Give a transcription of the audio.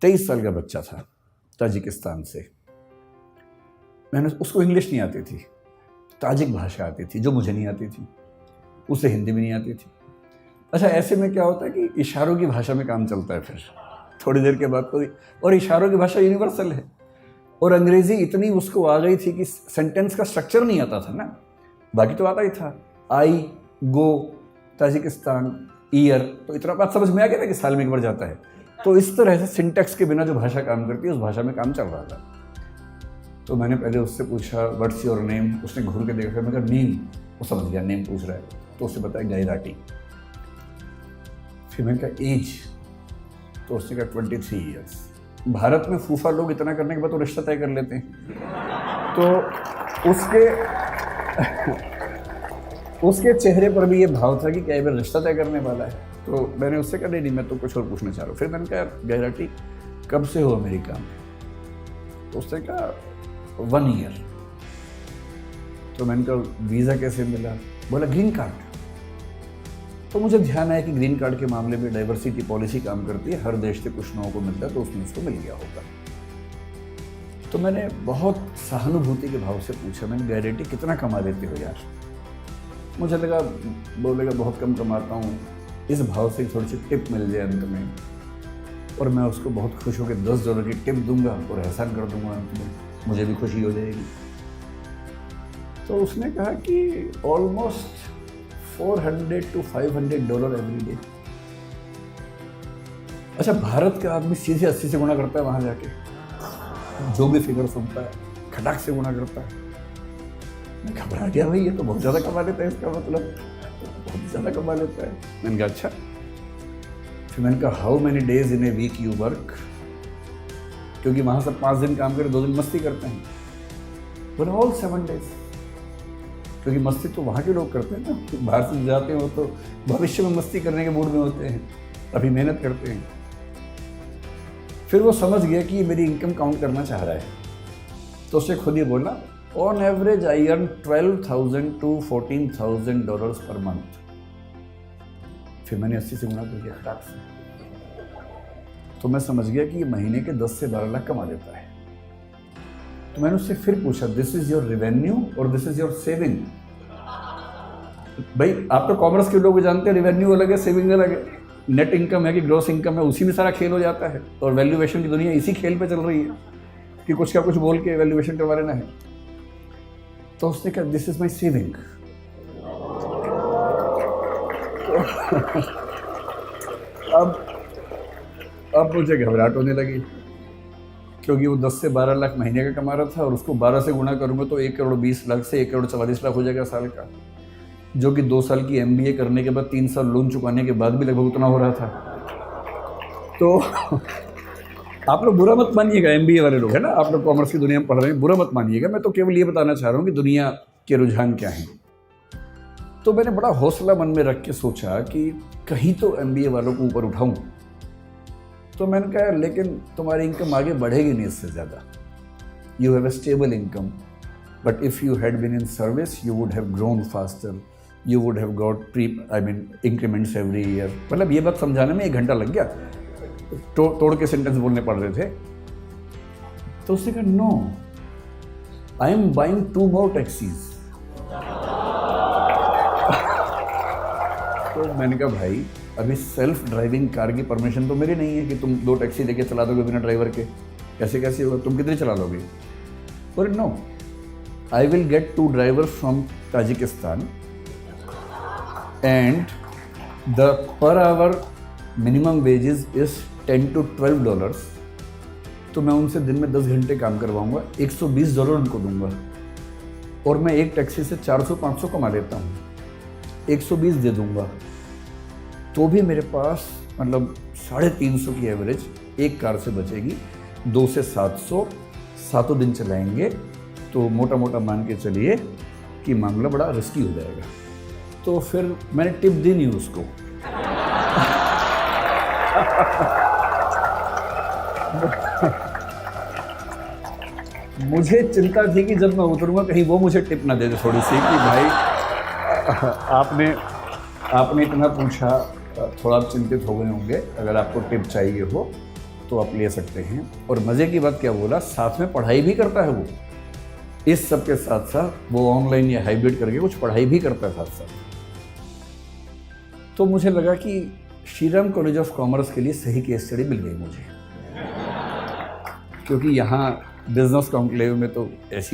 23 साल का बच्चा था ताजिकिस्तान से। मैंने उसको इंग्लिश नहीं आती थी, ताजिक भाषा आती थी जो मुझे नहीं आती थी, उसे हिंदी भी नहीं आती थी। अच्छा, ऐसे में क्या होता है कि इशारों की भाषा में काम चलता है फिर थोड़ी देर के बाद कोई, और इशारों की भाषा यूनिवर्सल है। और अंग्रेज़ी इतनी उसको आ गई थी कि सेंटेंस का स्ट्रक्चर नहीं आता था ना, बाकी तो आता ही था, आई गो ताजिकिस्तान ईयर, तो इतना बात समझ में आ गया था कि साल में एक बार जाता है। तो इस तरह से सिंटेक्स के बिना जो भाषा काम करती है उस भाषा में काम चल रहा था। तो मैंने पहले उससे पूछा व्हाट्स योर नेम, उसने घूर के देखा, मैं कहा नेम, वो समझ गया नेम पूछ रहा है, तो उससे बताया गैराटी। फिर मैंने कहा एज, तो उसने कहा 23 ईयर्स। भारत में फूफा लोग इतना करने के बाद तो रिश्ता तय कर लेते हैं, तो उसके चेहरे पर भी ये भाव था कि क्या ये रिश्ता तय करने वाला है। तो मैंने उससे कहा नहीं मैं तो कुछ और पूछना चाह रहा हूँ। फिर मैंने कहा गैराटी कब से हो अमेरिका में? तो उसने कहा 1 ईयर। तो मैंने कहा वीज़ा कैसे मिला? बोला ग्रीन कार्ड। तो मुझे ध्यान आया कि ग्रीन कार्ड के मामले में डाइवर्सिटी पॉलिसी काम करती है, हर देश से कुछ लोगों को मिलता है, तो उसमें उसको मिल गया होगा। तो मैंने बहुत सहानुभूति के भाव से पूछा, मैंने गैरेटी कितना कमा लेते हो यार? मुझे लगा बोलेगा बहुत कम कमाता हूँ, इस भाव से थोड़ी सी टिप मिल जाए अंत में, और मैं उसको बहुत खुश होकर $10 की टिप दूंगा और एहसान कर दूंगा अंत में, मुझे भी खुशी हो जाएगी। तो उसने कहा कि ऑलमोस्ट $400 to $500 एवरी डे। अच्छा, भारत का आदमी सीधे 80 से गुणा करता है वहाँ जाके, जो भी फिगर सुनता है खटाक से गुणा करता है। मैं घबरा गया, भाई ये तो बहुत ज़्यादा कमा लेता है, इसका मतलब बहुत ज़्यादा कमा लेता है। मैंने कहा अच्छा। फिर मैंने कहा how many days in a week you work, क्योंकि वहाँ सब 5 दिन काम करे, 2 दिन मस्ती करते हैं। बोले ऑल 7 days, क्योंकि मस्ती तो वहाँ के लोग करते हैं ना, बाहर से जाते हैं वो तो भविष्य में मस्ती करने के मूड में होते हैं, अभी मेहनत करते हैं। फिर वो समझ गया कि ये मेरी इनकम काउंट करना चाह रहा है, तो उससे खुद ही बोला on average I earn $12,000 to $14,000 per month. फिर मैंने 80 से गुणा कर दिया खटाक से, तो मैं समझ गया कि ये महीने के 10 से 12 लाख कमा लेता है। तो मैंने उससे फिर पूछा दिस इज योर रेवेन्यू और दिस इज योर सेविंग? भाई आप तो कॉमर्स के लोग जानते हैं, रेवेन्यू अलग है, सेविंग अलग है। नेट इनकम है कि ग्रॉस इनकम है, उसी में सारा खेल हो जाता है, और वैल्यूएशन की दुनिया इसी खेल पे चल रही है कि कुछ का कुछ बोल के वैल्यूएशन करवा लेना है। तो उसने कहा दिस इज माई सेविंग। अब मुझे घबराहट होने लगी, क्योंकि वो 10 से 12 लाख महीने का कमा रहा था, और उसको 12 से गुणा करूँगा तो 1,20,00,000 से 1,44,00,000 हो जाएगा साल का, जो कि 2 साल की MBA करने के बाद 3 साल लोन चुकाने के बाद भी लगभग उतना हो रहा था। तो आप लोग बुरा मत मानिएगा, MBA वाले लोग है ना, आप लोग कॉमर्स की दुनिया में पढ़ रहे हैं, बुरा मत मानिएगा, मैं तो केवल ये बताना चाह रहा हूँ कि दुनिया के रुझान क्या हैं। तो मैंने बड़ा हौसला मन में रख के सोचा कि कहीं तो MBA वालों को ऊपर उठाऊँ। तो मैंने कहा लेकिन तुम्हारी इनकम आगे बढ़ेगी नहीं इससे ज़्यादा, you have a stable income, but if you had been in service you would have grown faster, you would have got increments every year. मतलब ये बात समझाने में 1 घंटा लग गया, तोड़ के सेंटेंस बोलने पड़ रहे थे। तो उसने कहा no, I am buying 2 more taxis. तो मैंने कहा भाई अभी सेल्फ ड्राइविंग कार की परमिशन तो मेरी नहीं है कि तुम 2 टैक्सी लेके चला दोगे बिना ड्राइवर के, कैसे होगा, तुम कितनी चला लोगे? और no, I will get 2 driver from Tajikistan and the per hour minimum wages is $10 to $12। तो मैं उनसे दिन में 10 घंटे काम करवाऊंगा, $120 उनको दूंगा, और मैं एक टैक्सी से 400-500 कमा लेता हूँ, 120 दे दूंगा, तो भी मेरे पास मतलब 350 की एवरेज एक कार से बचेगी। 2 से 700 7 दिन चलाएंगे, तो मोटा मोटा मान के चलिए कि मामला बड़ा रिस्की हो जाएगा। तो फिर मैंने टिप दी नहीं उसको। मुझे चिंता थी कि जब मैं उतरूंगा कहीं वो मुझे टिप ना दे दे थोड़ी सी कि भाई आपने इतना पूछा, थोड़ा आप चिंतित हो गए होंगे, अगर आपको टिप चाहिए हो तो आप ले सकते हैं। और मज़े की बात क्या बोला, साथ में पढ़ाई भी करता है वो। इस सब के साथ साथ वो ऑनलाइन या हाइब्रिड करके कुछ पढ़ाई भी करता है साथ साथ। तो मुझे लगा कि श्रीराम कॉलेज ऑफ कॉमर्स के लिए सही केस स्टडी मिल गई मुझे, क्योंकि यहाँ बिजनेस कॉन्क्लेव में तो ऐसी